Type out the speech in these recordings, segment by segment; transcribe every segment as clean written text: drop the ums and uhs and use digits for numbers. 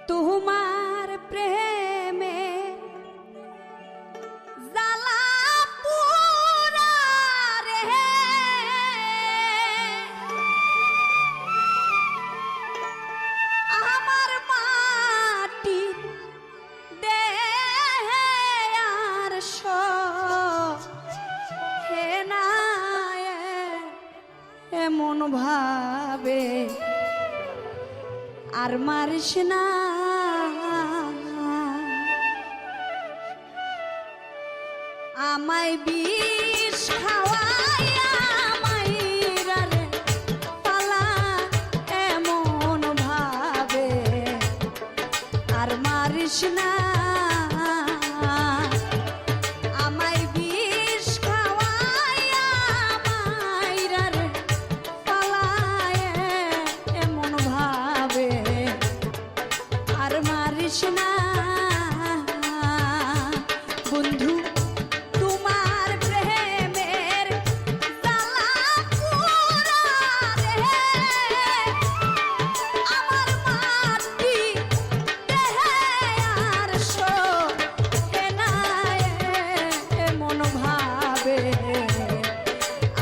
তোমার প্রেমে জ্বালা পুরা রে আমার মাটি দেহে আর হে না এমন ভাবে আর মারিস না আমায় বিষ খাওয়াইয়া মাইরা রে পালা এমন ভাবে আর মারিস না আমায় বিষ খাওয়াইয়া মাইরা রে পালা এমন ভাবে আর মারিস না বন্ধু তোমার প্রেমের জ্বালা পুরা রে আমার মাটি দেহে আর সহে না এমন ভাবে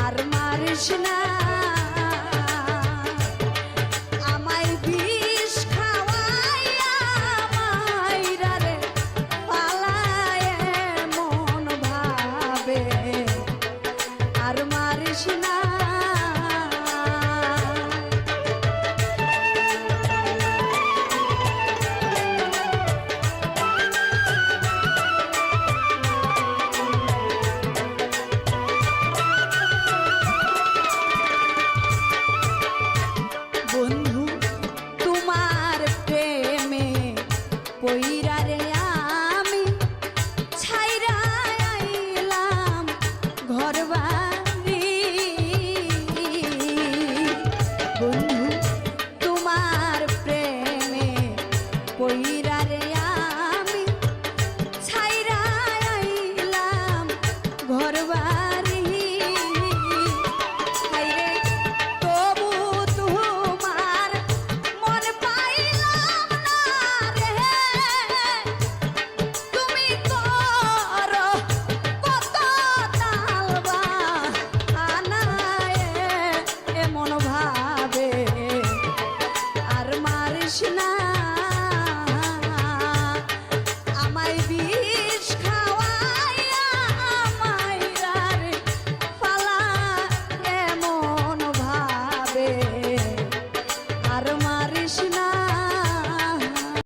আর মারিস না আমায় বিষ খাওয়াইয়া মাইরা রে পালায় এমন ভাবে আর মারিস না বন্ধু তোমার প্রেমে পইরা রে আমি ছাইরা আইলাম ঘরবাড়ি বন্ধু তোমার প্রেমে পইরা